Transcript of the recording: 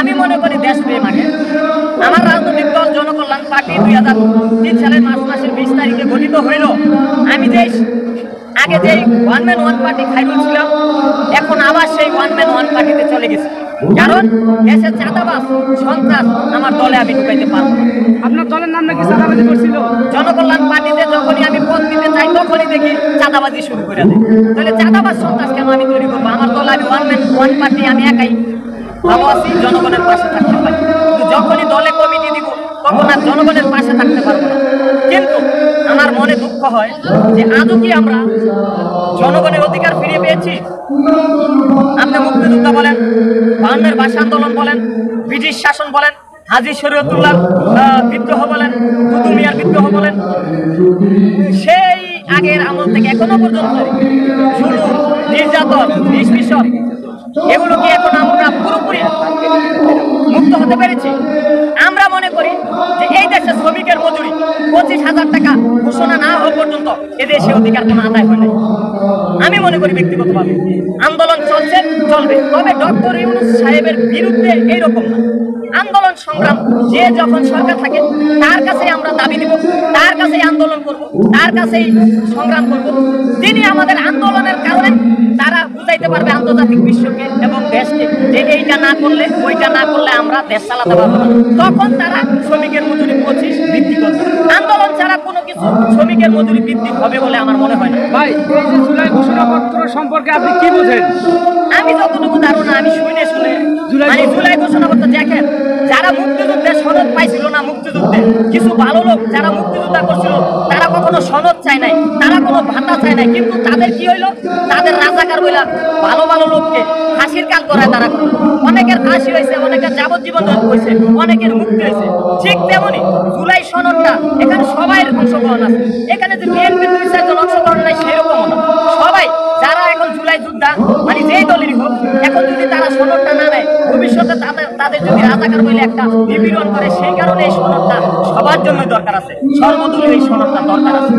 আমি মনে করি দেশপ্রেম আগে। আমার রাজনৈতিক দল জনকল্যাণ পার্টি 2003 সালের মার্চ মাসের 20 তারিখে গঠিত হইল। আমি আগে যেই one man one party Khairul ছিলাম, এখন আবার সেই ওয়ান ম্যান ওয়ান পার্টিতে চলে গেছি। কারণ দেশের চাঁদাবাজ সন্ত্রাস আমার দলে আমি ঢুকাইতে পারবো। আপনার দলের নাম নাকি চাঁদাবাজি করছিল? জনকল্যাণ পার্টিতে যখনই আমি পদ দিতে চাই তখনই দেখি চাঁদাবাজি শুরু করে দেয়। তাহলে চাঁদাবাজ সন্ত্রাস কেন আমি তৈরি করবো? আমার দল আমি ওয়ান ম্যান ওয়ান পার্টি, আমি একাই ভালো আছি, জনগণের পাশে থাকতে পারি। কিন্তু যখনই দলে কমিটি দিব তখন আর জনগণের পাশে থাকতে পারবো না। কিন্তু আমার মনে দুঃখ হয় যে আজও কি আমরা জনগণের অধিকার ফিরে পেয়েছি? আপনি মুক্তিযোদ্ধা বলেন, 52 ভাষা আন্দোলন বলেন, ব্রিটিশ শাসন বলেন, হাজী শরীয়তুল্লাহ বিদ্রোহ বলেন, দুদু মিয়ার বিদ্রোহ বলেন, সেই আগের আমল থেকে এখনো পর্যন্ত জুলুম, নির্যাতন, নিষ্পেষণ, এগুলো কি এখন আমরা পুরোপুরি মুক্ত হতে পেরেছি? আমরা মনে করি যে এই দেশে শ্রমিকের মজুরি 25,000 টাকা ঘোষণা না হওয়া পর্যন্ত এদেশে অধিকার কোনো আদায় হয় নাই। আমি মনে করি ব্যক্তিগতভাবে আন্দোলন চলছে, চলবে, তবে ডক্টর ইউনূস সাহেবের বিরুদ্ধে এইরকম না। আন্দোলন সংগ্রাম যে যখন সরকার থাকে তার কাছেই আমরা দাবি দিব, তার কাছেই আন্দোলন করব, তার কাছেই সংগ্রাম করব। তিনি আমাদের আন্দোলনের কারণে তারা বুঝাইতে পারবে আন্তর্জাতিক বিশ্বকে এবং দেশকে যে এইটা না করলে ওইটা না করলে আমরা দেশ চালাতে পারবো না। তখন তারা শ্রমিকের মজুরি 25 বৃদ্ধি করবে। আন্দোলন ছাড়া কোনো কিছু শ্রমিকের মজুরি বৃদ্ধি হবে বলে আমার মনে হয় না। ভাই, এই যে জুলাই ঘোষণাপত্র সম্পর্কে আপনি কি বোঝেন? আমি যতটুকু ধারণা আমি শুনে মানে জুলাই ঘোষণাপত্র দেখেন, যারা মুক্তিযুদ্ধের সনদ পাইছিল না, মুক্তিযুদ্ধে কিছু ভালো লোক যারা মুক্তিযোদ্ধা করছিল তারা কখনো সনদ চায় নাই, তারা কোনো ভাতা চায় নাই, কিন্তু তাদের কি হইলো? তাদের রাজাকার বইলা ভালো ভালো লোককে ফাঁসির কাল করায় তারা করলো। অনেকের ফাঁসি হয়েছে, অনেকের যাবজ্জীবন হয়েছে, অনেকের মুক্তি হয়েছে। ঠিক তেমনি জুলাই সনদটা এখানে সবাই অংশগ্রহণ আছে। এখানে যে বিএনপি 2-4 জন অংশগ্রহণ নাই সেরকম না। সবাই যারা এখন জুলাই যোদ্ধা মানে যেই দলেরই হোক, এখন যদি তারা সনদটা না নেয়, ভবিষ্যতে তাদের যদি রাজাকার বলে একটা নিপীড়ন করে, সেই কারণে এই সনদটা সবার জন্য দরকার আছে, সর্বদলীয় এই সনদটা দরকার আছে।